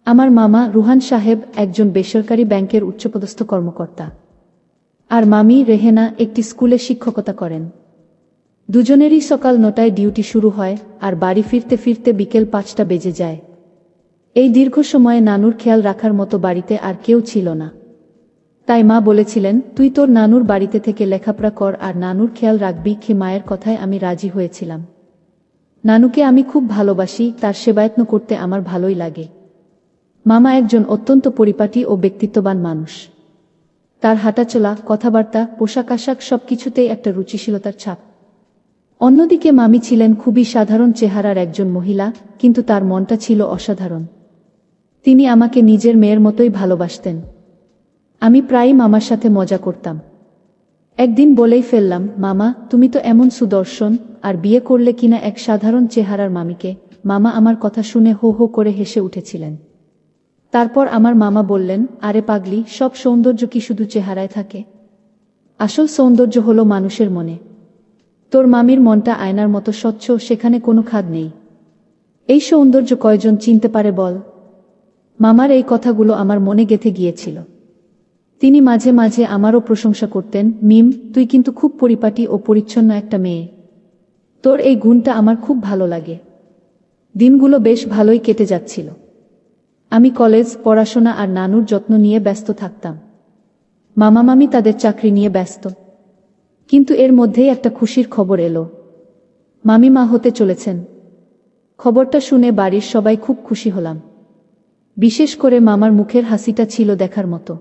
আমার মামা রুহান সাহেব একজন বেসরকারি ব্যাংকের উচ্চপদস্থ কর্মকর্তা, আর মামি রেহেনা একটি স্কুলে শিক্ষকতা করেন। দুজনেরই সকাল ৯টায় ডিউটি শুরু হয়, আর বাড়ি ফিরতে ফিরতে বিকেল ৫টা বেজে যায়। এই দীর্ঘ সময়ে নানুর খেয়াল রাখার মতো বাড়িতে আর কেউ ছিল না। তাই মা বলেছিলেন, তুই তোর নানুর বাড়িতে থেকে লেখাপড়া কর আর নানুর খেয়াল রাখবি। মায়ের কথায় আমি রাজি হয়েছিলাম। নানুকে আমি খুব ভালোবাসি, তার সেবাযত্ন করতে আমার ভালোই লাগে। মামা একজন অত্যন্ত পরিপাটি ও ব্যক্তিত্ববান মানুষ। তার হাঁটাচলা, কথাবার্তা, পোশাক আশাক সবকিছুতেই একটা রুচিশীলতার ছাপ। অন্যদিকে মামি ছিলেন খুবই সাধারণ চেহারার একজন মহিলা, কিন্তু তার মনটা ছিল অসাধারণ। তিনি আমাকে নিজের মেয়ের মতোই ভালোবাসতেন। আমি প্রায়ই মামার সাথে মজা করতাম। একদিন বলেই ফেললাম, মামা তুমি তো এমন সুদর্শন, আর বিয়ে করলে কিনা এক সাধারণ চেহারার মামিকে। মামা আমার কথা শুনে হো হো করে হেসে উঠেছিলেন। তারপর আমার মামা বললেন, আরে পাগলি, সব সৌন্দর্য কি শুধু চেহারায় থাকে? আসল সৌন্দর্য হলো মানুষের মনে। তোর মামির মনটা আয়নার মতো স্বচ্ছ, সেখানে কোনো খাদ নেই। এই সৌন্দর্য কয়জন চিনতে পারে বল? মামার এই কথাগুলো আমার মনে গেঁথে গিয়েছিল। তিনি মাঝে মাঝে আমারও প্রশংসা করতেন, মিম, তুই কিন্তু খুব পরিপাটি ও পরিচ্ছন্ন একটা মেয়ে। তোর এই গুণটা আমার খুব ভালো লাগে। দিনগুলো বেশ ভালোই কেটে যাচ্ছিল। আমি কলেজ, পড়াশোনা আর নানুর যত্ন নিয়ে ব্যস্ত থাকতাম। মামা মামি তাদের চাকরি নিয়ে ব্যস্ত। কিন্তু এর মধ্যেই একটা খুশির খবর এলো। মামি মা হতে চলেছেন। খবরটা শুনে বাড়ির সবাই খুব খুশি হলাম। বিশেষ করে মামার মুখের হাসিটা ছিল দেখার মতো।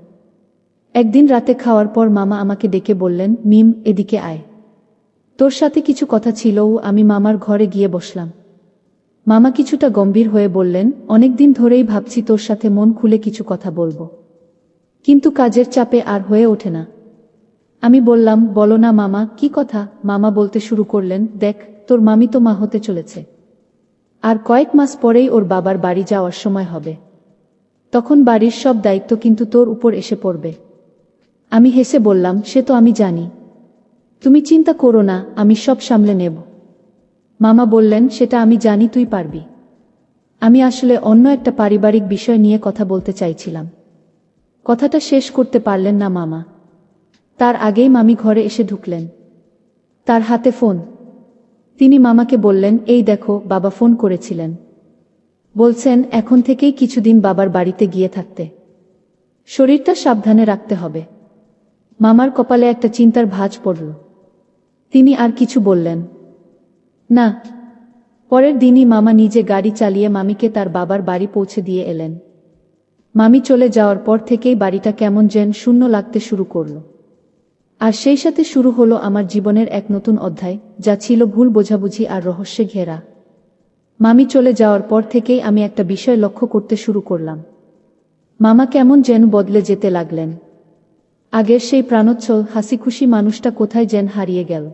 একদিন রাতে খাওয়ার পর মামা আমাকে ডেকে বললেন, মিম, এদিকে আয়, তোর সাথে কিছু কথা ছিল। আমি মামার ঘরে গিয়ে বসলাম। মামা কিছুটা গম্ভীর হয়ে বললেন, অনেকদিন ধরেই ভাবছি তোর সাথে মন খুলে কিছু কথা বলবো, কিন্তু কাজের চাপে আর হয়ে ওঠে না। আমি বললাম, বলো না মামা, কি কথা? মামা বলতে শুরু করলেন, দেখ, তোর মামি তো মা হতে চলেছে। আর কয়েক মাস পরেই ওর বাবার বাড়ি যাওয়ার সময় হবে। তখন বাড়ির সব দায়িত্ব কিন্তু তোর উপর এসে পড়বে। আমি হেসে বললাম, সে তো আমি জানি, তুমি চিন্তা করো না, আমি সব সামলে নেব। মামা বললেন, সেটা আমি জানি, তুই পারবি। আমি আসলে অন্য একটা পারিবারিক বিষয় নিয়ে কথা বলতে চাইছিলাম। কথাটা শেষ করতে পারলেন না মামা। তার আগেই মামি ঘরে এসে ঢুকলেন। তার হাতে ফোন। তিনি মামাকে বললেন, এই দেখো, বাবা ফোন করেছিলেন। বলছেন এখন থেকেই কিছুদিন বাবার বাড়িতে গিয়ে থাকতে। শরীরটা সাবধানে রাখতে হবে। মামার কপালে একটা চিন্তার ভাঁজ পড়ল। তিনি আর কিছু বললেন না। পরের দিনই মামা নিজে গাড়ি চালিয়ে মামিকে তার বাবার বাড়ি পৌঁছে দিয়ে এলেন। মামি চলে যাওয়ার পর থেকেই বাড়িটা কেমন যেন শূন্য লাগতে শুরু করল। আর সেই সাথে শুরু হলো আমার জীবনের এক নতুন অধ্যায়, যা ছিল ভুল বোঝাবুঝি আর রহস্যে ঘেরা। মামি চলে যাওয়ার পর থেকেই আমি একটা বিষয় লক্ষ্য করতে শুরু করলাম। মামা কেমন যেন বদলে যেতে লাগলেন। আগের সেই প্রাণোচ্ছল হাসিখুশি মানুষটা কোথায় যেন হারিয়ে গেল।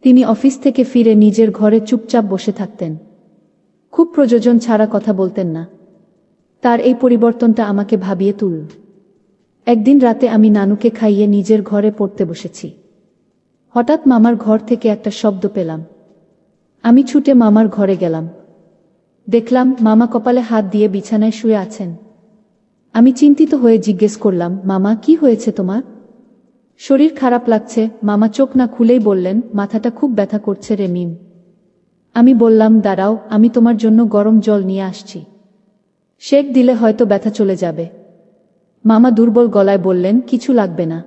তিনি অফিস থেকে ফিরে নিজের ঘরে চুপচাপ বসে থাকতেন। খুব প্রয়োজন ছাড়া কথা বলতেন না। তার এই পরিবর্তনটা আমাকে ভাবিয়ে তুলল। একদিন রাতে আমি নানুকে খাইয়ে নিজের ঘরে পড়তে বসেছি। হঠাৎ মামার ঘর থেকে একটা শব্দ পেলাম। আমি ছুটে মামার ঘরে গেলাম। দেখলাম মামা কপালে হাত দিয়ে বিছানায় শুয়ে আছেন। আমি চিন্তিত হয়ে জিজ্ঞেস করলাম, মামা, কি হয়েছে তোমার? শরীর খারাপ লাগছে। মামা চোখ না খুলেই বললেন, মাথাটা খুব ব্যথা করছে রে মিম। আমি বললাম, দাঁড়াও, আমি তোমার জন্য গরম জল নিয়ে আসছি। সেক দিলে হয়তো ব্যথা চলে যাবে। মামা দুর্বল গলায় বললেন, কিছু লাগবে না,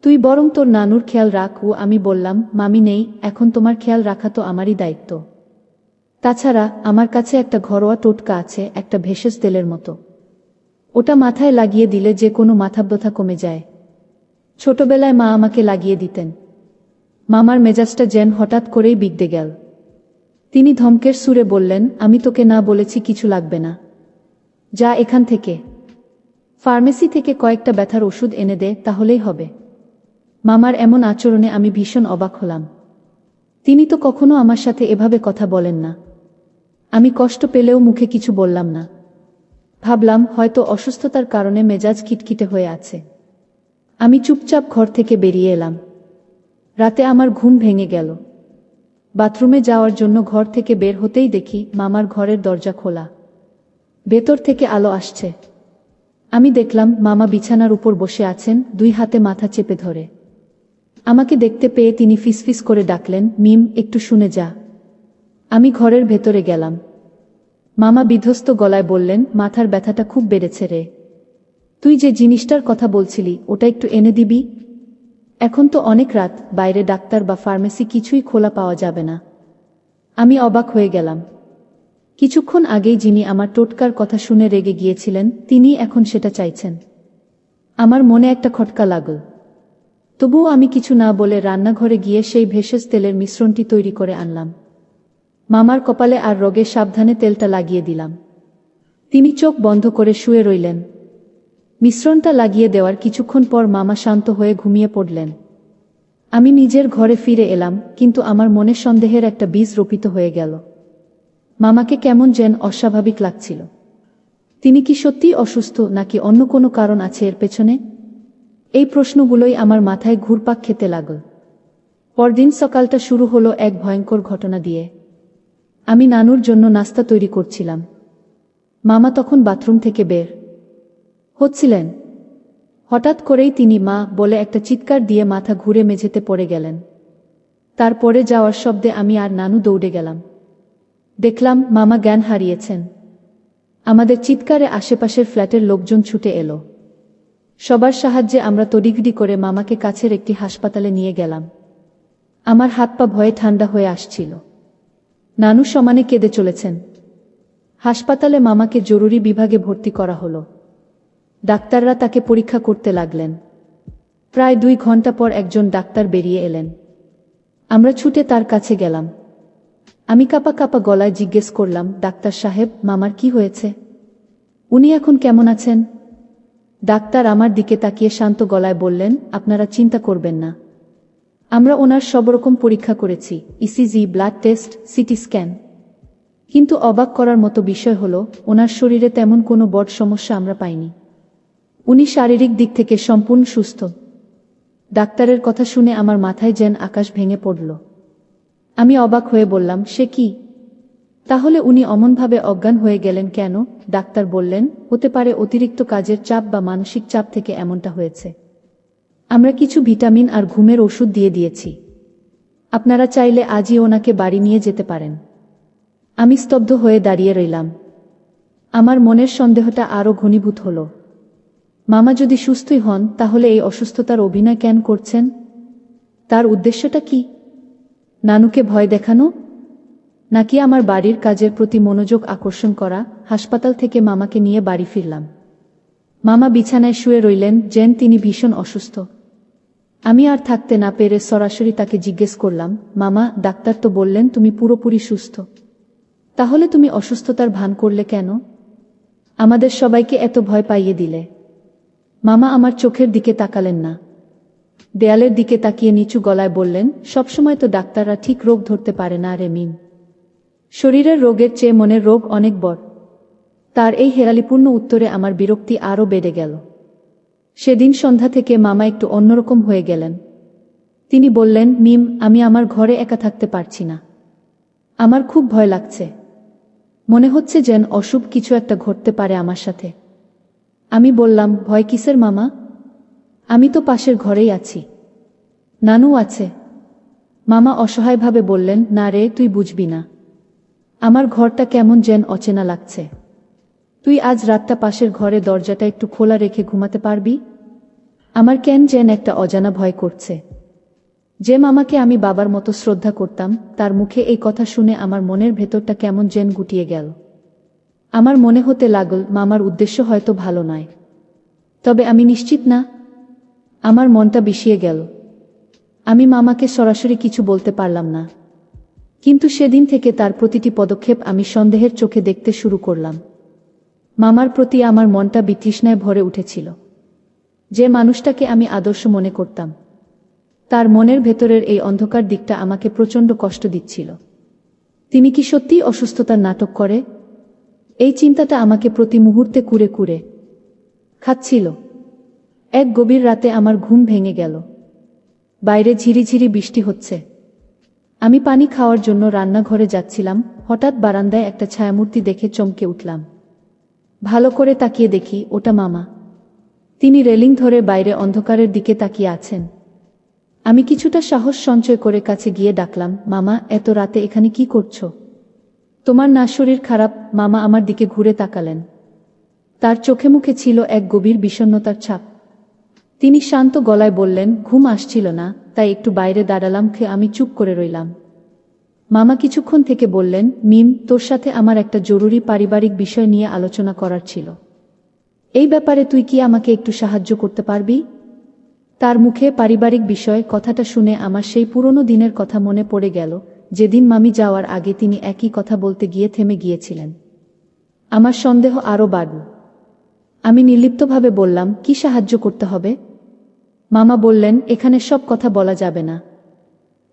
তুই বরং তোর নানুর খেয়াল রাখ। আমি বললাম, মামি নেই, এখন তোমার খেয়াল রাখা তো আমারই দায়িত্ব। তাছাড়া আমার কাছে একটা ঘরোয়া টোটকা আছে, একটা ভেষজ তেলের মতো। ওটা মাথায় লাগিয়ে দিলে যে কোনো মাথাব্যথা কমে যায়। ছোটবেলায় মা আমাকে লাগিয়ে দিতেন। মামার মেজাজটা যেন হঠাৎ করেই বিগড়ে গেল। তিনি ধমকের সুরে বললেন, আমি তোকে না বলেছি কিছু লাগবে না? যা এখান থেকে। ফার্মেসি থেকে কয়েকটা ব্যথার ওষুধ এনে দে, তাহলেই হবে। মামার এমন আচরণে আমি ভীষণ অবাক হলাম। তিনি তো কখনো আমার সাথে এভাবে কথা বলেন না। আমি কষ্ট পেলেও মুখে কিছু বললাম না। ভাবলাম হয়তো অসুস্থতার কারণে মেজাজ খিটখিটে হয়ে আছে। আমি চুপচাপ ঘর থেকে বেরিয়ে এলাম। রাতে আমার ঘুম ভেঙে গেল। বাথরুমে যাওয়ার জন্য ঘর থেকে বের হতেই দেখি মামার ঘরের দরজা খোলা। ভেতর থেকে আলো আসছে। আমি দেখলাম মামা বিছানার উপর বসে আছেন, 2 হাতে মাথা চেপে ধরে। আমাকে দেখতে পেয়ে তিনি ফিসফিস করে ডাকলেন, মিম, একটু শুনে যা। আমি ঘরের ভেতরে গেলাম। মামা বিধ্বস্ত গলায় বললেন, মাথার ব্যথাটা খুব বেড়েছে রে। তুই যে জিনিসটার কথা বলছিলি ওটা একটু এনে দিবি? এখন তো অনেক রাত, বাইরে ডাক্তার বা ফার্মেসি কিছুই খোলা পাওয়া যাবে না। আমি অবাক হয়ে গেলাম। কিছুক্ষণ আগেই যিনি আমার টোটকার কথা শুনে রেগে গিয়েছিলেন তিনি এখন সেটা চাইছেন। আমার মনে একটা খটকা লাগল। তবুও আমি কিছু না বলে রান্নাঘরে গিয়ে সেই ভেষজ তেলের মিশ্রণটি তৈরি করে আনলাম। মামার কপালে আর রোগে সাবধানে তেলটা লাগিয়ে দিলাম। তিনি চোখ বন্ধ করে শুয়ে রইলেন। মিশ্রণটা লাগিয়ে দেওয়ার কিছুক্ষণ পর মামা শান্ত হয়ে ঘুমিয়ে পড়লেন। আমি নিজের ঘরে ফিরে এলাম, কিন্তু আমার মনে সন্দেহের একটা বীজ রোপিত হয়ে গেল। মামাকে কেমন যেন অস্বাভাবিক লাগছিল। তিনি কি সত্যিই অসুস্থ নাকি অন্য কোনো কারণ আছে এর পেছনে? এই প্রশ্নগুলোই আমার মাথায় ঘুরপাক খেতে লাগল। পরদিন সকালটা শুরু হলো এক ভয়ঙ্কর ঘটনা দিয়ে। আমি নানুর জন্য নাস্তা তৈরি করছিলাম। মামা তখন বাথরুম থেকে বের হচ্ছিলেন। হঠাৎ করেই তিনি মা বলে একটা চিৎকার দিয়ে মাথা ঘুরে মেঝেতে পড়ে গেলেন। তারপরে যাওয়ার শব্দে আমি আর নানু দৌড়ে গেলাম। দেখলাম মামা জ্ঞান হারিয়েছেন। আমাদের চিৎকারে আশেপাশের ফ্ল্যাটের লোকজন ছুটে এলো। সবার সাহায্যে আমরা তড়িঘড়ি করে মামাকে কাছের একটি হাসপাতালে নিয়ে গেলাম। আমার হাত পা ভয়ে ঠান্ডা হয়ে আসছিল। নানু সমানে কেঁদে চলেছেন। হাসপাতালে মামাকে জরুরি বিভাগে ভর্তি করা হলো। ডাক্তাররা তাকে পরীক্ষা করতে লাগলেন। প্রায় 2 ঘন্টা পর একজন ডাক্তার বেরিয়ে এলেন। আমরা ছুটে তার কাছে গেলাম। আমি কাঁপা কাঁপা গলায় জিজ্ঞেস করলাম, ডাক্তার সাহেব, মামার কি হয়েছে? উনি এখন কেমন আছেন? ডাক্তার আমার দিকে তাকিয়ে শান্ত গলায় বললেন, আপনারা চিন্তা করবেন না। আমরা ওনার সব রকম পরীক্ষা করেছি, ECG, blood test, CT scan. কিন্তু অবাক করার মতো বিষয় হলো ওনার শরীরে তেমন কোনো বড় সমস্যা আমরা পাইনি। উনি শারীরিক দিক থেকে সম্পূর্ণ সুস্থ। ডাক্তারের কথা শুনে আমার মাথায় যেন আকাশ ভেঙে পড়ল। আমি অবাক হয়ে বললাম, সে কি? তাহলে উনি অমনভাবে অজ্ঞান হয়ে গেলেন কেন? ডাক্তার বললেন, হতে পারে অতিরিক্ত কাজের চাপ বা মানসিক চাপ থেকে এমনটা হয়েছে। আমরা কিছু ভিটামিন আর ঘুমের ওষুধ দিয়ে দিয়েছি। আপনারা চাইলে আজই ওনাকে বাড়ি নিয়ে যেতে পারেন। আমি স্তব্ধ হয়ে দাঁড়িয়ে রইলাম। আমার মনের সন্দেহটা আরও ঘনীভূত হল। মামা যদি সুস্থই হন তাহলে এই অসুস্থতার অভিনয় কেন করছেন? তার উদ্দেশ্যটা কি? নানুকে ভয় দেখানো? নাকি আমার বাড়ির কাজের প্রতি মনোযোগ আকর্ষণ করা? হাসপাতাল থেকে মামাকে নিয়ে বাড়ি ফিরলাম। মামা বিছানায় শুয়ে রইলেন, যেন তিনি ভীষণ অসুস্থ। আমি আর থাকতে না পেরে সরাসরি তাকে জিজ্ঞেস করলাম, মামা, ডাক্তার তো বললেন তুমি পুরোপুরি সুস্থ। তাহলে তুমি অসুস্থতার ভান করলে কেন? আমাদের সবাইকে এত ভয় পাইয়ে দিলে। মামা আমার চোখের দিকে তাকালেন না। দেয়ালের দিকে তাকিয়ে নিচু গলায় বললেন, সবসময় তো ডাক্তাররা ঠিক রোগ ধরতে পারে না রে মিম। শরীরের রোগের চেয়ে মনের রোগ অনেক বড়। তার এই হেরালিপূর্ণ উত্তরে আমার বিরক্তি আরও বেড়ে গেল। সেদিন সন্ধ্যা থেকে মামা একটু অন্যরকম হয়ে গেলেন। তিনি বললেন, মিম, আমি আমার ঘরে একা থাকতে পারছি না। আমার খুব ভয় লাগছে। মনে হচ্ছে যেন অশুভ কিছু একটা ঘটতে পারে আমার সাথে। আমি বললাম, ভয় কিসের মামা? আমি তো পাশের ঘরেই আছি। নানু আছে। মামা অসহায়ভাবে বললেন, না রে, তুই বুঝবি না। আমার ঘরটা কেমন যেন অচেনা লাগছে। তুই আজ রাতটা পাশের ঘরে দরজাটা একটু খোলা রেখে ঘুমাতে পারবি? আমার কেন যেন একটা অজানা ভয় করছে। যে মামাকে আমি বাবার মতো শ্রদ্ধা করতাম তার মুখে এই কথা শুনে আমার মনের ভেতরটা কেমন যেন গুটিয়ে গেল। আমার মনে হতে লাগল মামার উদ্দেশ্য হয়তো ভালো নয়। তবে আমি নিশ্চিত না। আমার মনটা বিষিয়ে গেল। আমি মামাকে সরাসরি কিছু বলতে পারলাম না। কিন্তু সেদিন থেকে তার প্রতিটি পদক্ষেপ আমি সন্দেহের চোখে দেখতে শুরু করলাম। মামার প্রতি আমার মনটা বিতৃষ্ণায় ভরে উঠেছিল। যে মানুষটাকে আমি আদর্শ মনে করতাম, তার মনের ভেতরের এই অন্ধকার দিকটা আমাকে প্রচণ্ড কষ্ট দিচ্ছিল। তিনি কি সত্যিই অসুস্থতার নাটক করে? এই চিন্তাটা আমাকে প্রতি মুহূর্তে কুরে কুরে খাচ্ছিল। এক গভীর রাতে আমার ঘুম ভেঙে গেল। বাইরে ঝিরিঝিরি বৃষ্টি হচ্ছে। আমি পানি খাওয়ার জন্য রান্নাঘরে যাচ্ছিলাম, হঠাৎ বারান্দায় একটা ছায়ামূর্তি দেখে চমকে উঠলাম। ভালো করে তাকিয়ে দেখি ওটা মামা। তিনি রেলিং ধরে বাইরে অন্ধকারের দিকে তাকিয়ে আছেন। আমি কিছুটা সাহস সঞ্চয় করে কাছে গিয়ে ডাকলাম, মামা, এত রাতে এখানে কি করছো? তোমার না শরীর খারাপ? মামা আমার দিকে ঘুরে তাকালেন। তার চোখে মুখে ছিল এক গভীর বিষণ্ণতার ছাপ। তিনি শান্ত গলায় বললেন, ঘুম আসছিল না, তাই একটু বাইরে দাঁড়ালাম। আমি চুপ করে রইলাম। মামা কিছুক্ষণ থেকে বললেন, মিম, তোর সাথে আমার একটা জরুরি পারিবারিক বিষয় নিয়ে আলোচনা করার ছিল। এই ব্যাপারে তুই কি আমাকে একটু সাহায্য করতে পারবি? তার মুখে পারিবারিক বিষয় কথাটা শুনে আমার সেই পুরনো দিনের কথা মনে পড়ে গেল, যেদিন মামি যাওয়ার আগে তিনি একই কথা বলতে গিয়ে থেমে গিয়েছিলেন। আমার সন্দেহ আরও বাড়ল। আমি নির্লিপ্তভাবে বললাম, কি সাহায্য করতে হবে? মামা বললেন, এখানে সব কথা বলা যাবে না।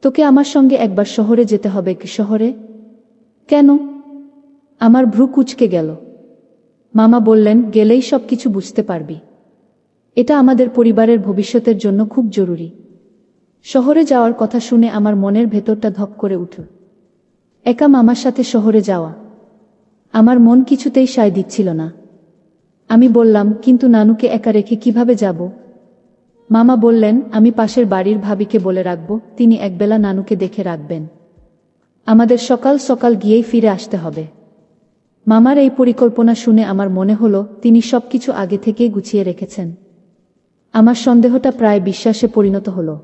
তোকে আমার সঙ্গে একবার শহরে যেতে হবে। কি শহরে? কেন? আমার ভ্রু কুঁচকে গেল। মামা বললেন, গেলেই সব কিছু বুঝতে পারবি। এটা আমাদের পরিবারের ভবিষ্যতের জন্য খুব জরুরি। শহরে যাওয়ার কথা শুনে আমার মনের ভেতরটা ধপ করে উঠল। একা মামার সাথে শহরে যাওয়া আমার মন কিছুতেই সায় দিচ্ছিল না। আমি বললাম, কিন্তু নানুকে একা রেখে কিভাবে যাব? মামা বললেন, আমি পাশের বাড়ির ভাবিকে বলে রাখব, তিনি একবেলা নানুকে দেখে রাখবেন। আমাদের সকাল সকাল গিয়েই ফিরে আসতে হবে। মামার এই পরিকল্পনা শুনে আমার মনে হলো তিনি সবকিছু আগে থেকেই গুছিয়ে রেখেছেন। আমার সন্দেহটা প্রায় বিশ্বাসে পরিণত হল।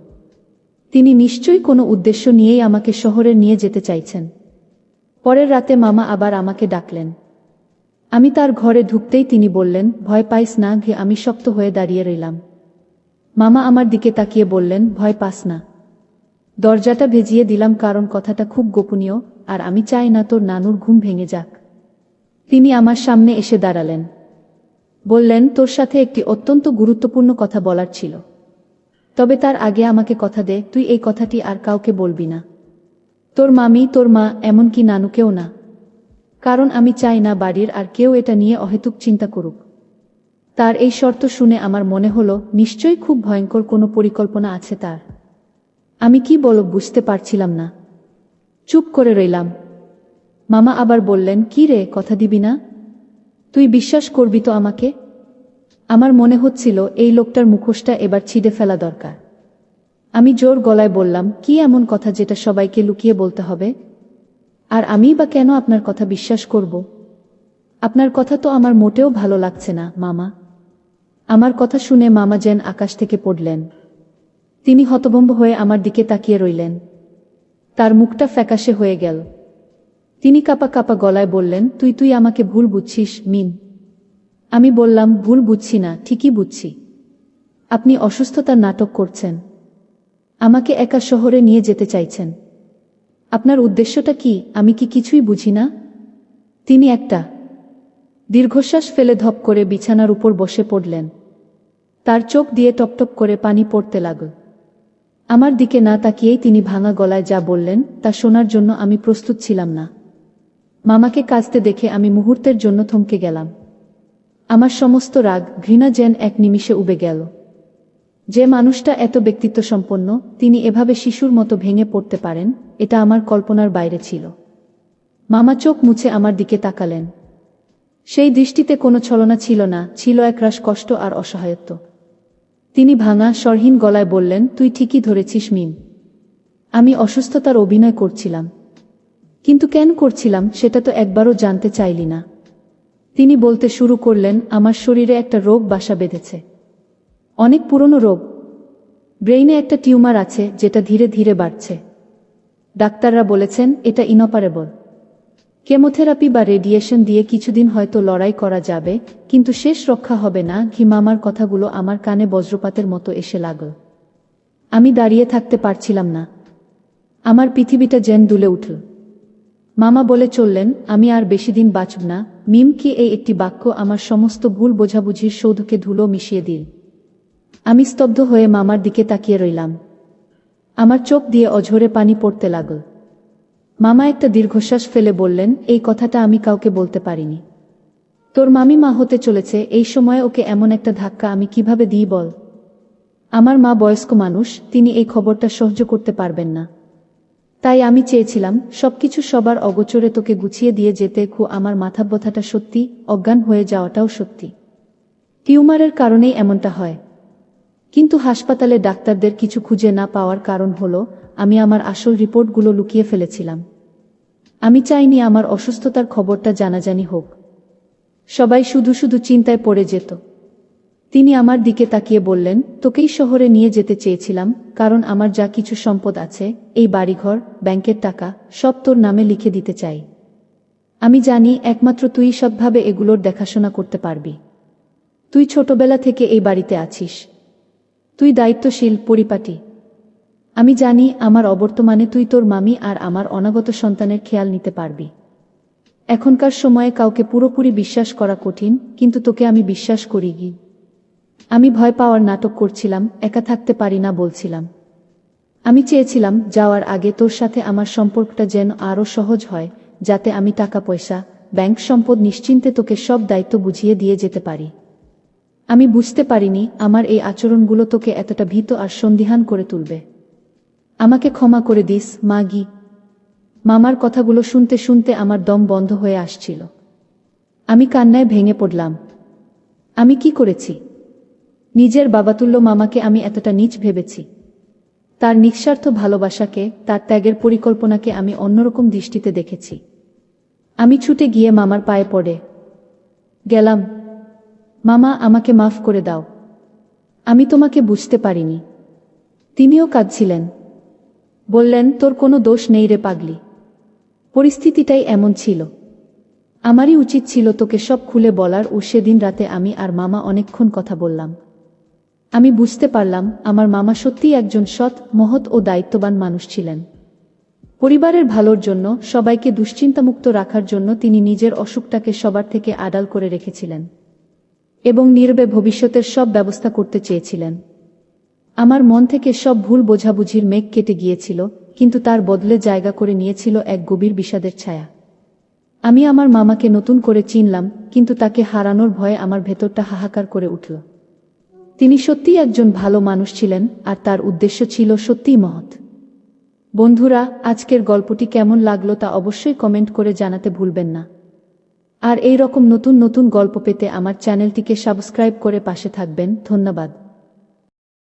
তিনি নিশ্চয়ই কোনো উদ্দেশ্য নিয়েই আমাকে শহরে নিয়ে যেতে চাইছেন। পরের রাতে মামা আবার আমাকে ডাকলেন। আমি তার ঘরে ঢুকতেই তিনি বললেন, ভয় পাইস না। আমি শক্ত হয়ে দাঁড়িয়ে রইলাম। মামা আমার দিকে তাকিয়ে বললেন, ভয় পাস না। দরজাটা ভেজিয়ে দিলাম, কারণ কথাটা খুব গোপনীয়, আর আমি চাই না তোর নানুর ঘুম ভেঙে যাক। তিনি আমার সামনে এসে দাঁড়ালেন। বললেন, তোর সাথে একটি অত্যন্ত গুরুত্বপূর্ণ কথা বলার ছিল। তবে তার আগে আমাকে কথা দে, তুই এই কথাটি আর কাউকে বলবি না। তোর মামি, তোর মা, এমনকি নানুকেও না। কারণ আমি চাই না বাড়ির আর কেউ এটা নিয়ে অহেতুক চিন্তা করুক। তার এই শর্ত শুনে আমার মনে হলো নিশ্চয়ই খুব ভয়ঙ্কর কোনো পরিকল্পনা আছে তার। আমি কি বলব বুঝতে পারছিলাম না। চুপ করে রইলাম। মামা আবার বললেন, কি রে, কথা দিবি না? তুই বিশ্বাস করবি তো আমাকে? আমার মনে হচ্ছিল এই লোকটার মুখোশটা এবার ছিঁড়ে ফেলা দরকার। আমি জোর গলায় বললাম, কি এমন কথা যেটা সবাইকে লুকিয়ে বলতে হবে? আর আমিই বা কেন আপনার কথা বিশ্বাস করব? আপনার কথা তো আমার মোটেও ভালো লাগছে না, মামা। আমার কথা শুনে মামা যেন আকাশ থেকে পড়লেন। তিনি হতভম্ব হয়ে আমার দিকে তাকিয়ে রইলেন। তার মুখটা ফ্যাকাশে হয়ে গেল। তিনি কাঁপা কাঁপা গলায় বললেন, তুই আমাকে ভুল বুঝছিস, মিম। আমি বললাম, ভুল বুঝছি না, ঠিকই বুঝছি। আপনি অসুস্থতার নাটক করছেন। আমাকে একা শহরে নিয়ে যেতে চাইছেন। আপনার উদ্দেশ্যটা কি? আমি কি কিছুই বুঝি না? তিনি একটা দীর্ঘশ্বাস ফেলে ধপ করে বিছানার উপর বসে পড়লেন। তার চোখ দিয়ে টপটপ করে পানি পড়তে লাগল। আমার দিকে না তাকিয়েই তিনি ভাঙা গলায় যা বললেন তা শোনার জন্য আমি প্রস্তুত ছিলাম না। মামাকে কাঁদতে দেখে আমি মুহূর্তের জন্য থমকে গেলাম। আমার সমস্ত রাগ, ঘৃণা যেন এক নিমিষে উবে গেল। যে মানুষটা এত ব্যক্তিত্ব সম্পন্ন, তিনি এভাবে শিশুর মতো ভেঙে পড়তে পারেন, এটা আমার কল্পনার বাইরে ছিল। মামা চোখ মুছে আমার দিকে তাকালেন। সেই দৃষ্টিতে কোনো ছলনা ছিল না, ছিল একরাশ কষ্ট আর অসহায়ত্ব। তিনি ভাঙা স্বরহীন গলায় বললেন, তুই ঠিকই ধরেছিস মিম। আমি অসুস্থতার অভিনয় করছিলাম। কিন্তু কেন করছিলাম সেটা তো একবারও জানতে চাইলি না। তিনি বলতে শুরু করলেন, আমার শরীরে একটা রোগ বাসা বেঁধেছে। অনেক পুরনো রোগ। ব্রেইনে একটা টিউমার আছে যেটা ধীরে ধীরে বাড়ছে। ডাক্তাররা বলেছেন এটা ইনঅপারেবল। কেমোথেরাপি বা রেডিয়েশন দিয়ে কিছুদিন হয়তো লড়াই করা যাবে, কিন্তু শেষ রক্ষা হবে না। মামার কথাগুলো আমার কানে বজ্রপাতের মতো এসে লাগল। আমি দাঁড়িয়ে থাকতে পারছিলাম না। আমার পৃথিবীটা যেন দুলে উঠল। মামা বলে চললেন, আমি আর বেশি দিন বাঁচব না। মিম কি এই একটি বাক্য আমার সমস্ত ভুল বোঝাবুঝির সৌধকে ধুলো মিশিয়ে দিল। আমি স্তব্ধ হয়ে মামার দিকে তাকিয়ে রইলাম। আমার চোখ দিয়ে অঝরে পানি পড়তে লাগল। মামা একটা দীর্ঘশ্বাস ফেলে বললেন, এই কথাটা আমি কাউকে বলতে পারিনি। তোর মামি মা হতে চলেছে, এই সময়ে ওকে এমন একটা ধাক্কা আমি কিভাবে দিই বল? আমার মা বয়স্ক মানুষ, তিনি এই খবরটা সহ্য করতে পারবেন না। তাই আমি চেয়েছিলাম সবকিছু সবার অগোচরে তোকে গুছিয়ে দিয়ে যেতে। আমার মাথা ব্যথাটা সত্যি, অজ্ঞান হয়ে যাওয়াটাও সত্যি। টিউমারের কারণেই এমনটা হয়। কিন্তু হাসপাতালে ডাক্তারদের কিছু খুঁজে না পাওয়ার কারণ হলো আমি আমার আসল রিপোর্টগুলো লুকিয়ে ফেলেছিলাম। আমি চাইনি আমার অসুস্থতার খবরটা জানাজানি হোক। সবাই শুধু শুধু চিন্তায় পড়ে যেত। তিনি আমার দিকে তাকিয়ে বললেন, তোকেই শহরে নিয়ে যেতে চেয়েছিলাম, কারণ আমার যা কিছু সম্পদ আছে, এই বাড়িঘর, ব্যাংকের টাকা, সব তোর নামে লিখে দিতে চাই। আমি জানি একমাত্র তুই সৎভাবে এগুলোর দেখাশোনা করতে পারবি। তুই ছোটবেলা থেকে এই বাড়িতে আছিস। তুই দায়িত্বশীল, পরিপাটি। আমি জানি আমার অবর্তমানে তুই তোর মামি আর আমার অনাগত সন্তানের খেয়াল নিতে পারবি। এখনকার সময়ে কাউকে পুরোপুরি বিশ্বাস করা কঠিন, কিন্তু তোকে আমি বিশ্বাস করি। আমি ভয় পাওয়ার নাটক করছিলাম, একা থাকতে পারি না বলছিলাম। আমি চেয়েছিলাম যাওয়ার আগে তোর সাথে আমার সম্পর্কটা যেন আরও সহজ হয়, যাতে আমি টাকা পয়সা, ব্যাংক সম্পদ নিশ্চিন্তে তোকে সব দায়িত্ব বুঝিয়ে দিয়ে যেতে পারি। আমি বুঝতে পারিনি আমার এই আচরণগুলো তোকে এতটা ভীত আর সন্দিহান করে তুলবে। আমাকে ক্ষমা করে দিস, মাগি। মামার কথাগুলো শুনতে শুনতে আমার দম বন্ধ হয়ে আসছিল। আমি কান্নায় ভেঙে পড়লাম। আমি কি করেছি? নিজের বাবাতুল্য মামাকে আমি এতটা নীচ ভেবেছি? তার নিঃস্বার্থ ভালোবাসাকে, তার ত্যাগের পরিকল্পনাকে আমি অন্যরকম দৃষ্টিতে দেখেছি। আমি ছুটে গিয়ে মামার পায়ে পড়ে গেলাম। মামা, আমাকে মাফ করে দাও। আমি তোমাকে বুঝতে পারিনি। তিনিও কাঁদছিলেন। বললেন, তোর কোনো দোষ নেই রে পাগলি। পরিস্থিতিটাই এমন ছিল। আমারই উচিত ছিল তোকে সব খুলে বলার। ও সেদিন রাতে আমি আর মামা অনেকক্ষণ কথা বললাম। আমি বুঝতে পারলাম আমার মামা সত্যিই একজন সৎ, মহৎ ও দায়িত্ববান মানুষ ছিলেন। পরিবারের ভালোর জন্য, সবাইকে দুশ্চিন্তামুক্ত রাখার জন্য তিনি নিজের অসুখটাকে সবার থেকে আড়াল করে রেখেছিলেন এবং নীরবে ভবিষ্যতের সব ব্যবস্থা করতে চেয়েছিলেন। আমার মন থেকে সব ভুল বোঝাবুঝির মেঘ কেটে গিয়েছিল, কিন্তু তার বদলে জায়গা করে নিয়েছিল এক গভীর বিষাদের ছায়া। আমি আমার মামাকে নতুন করে চিনলাম, কিন্তু তাকে হারানোর ভয়ে আমার ভেতরটা হাহাকার করে উঠল। তিনি সত্যিই একজন ভালো মানুষ ছিলেন, আর তার উদ্দেশ্য ছিল সত্যিই মহৎ। বন্ধুরা, আজকের গল্পটি কেমন লাগলো তা অবশ্যই কমেন্ট করে জানাতে ভুলবেন না। আর এই রকম নতুন নতুন গল্প পেতে আমার চ্যানেলটিকে সাবস্ক্রাইব করে পাশে থাকবেন। ধন্যবাদ।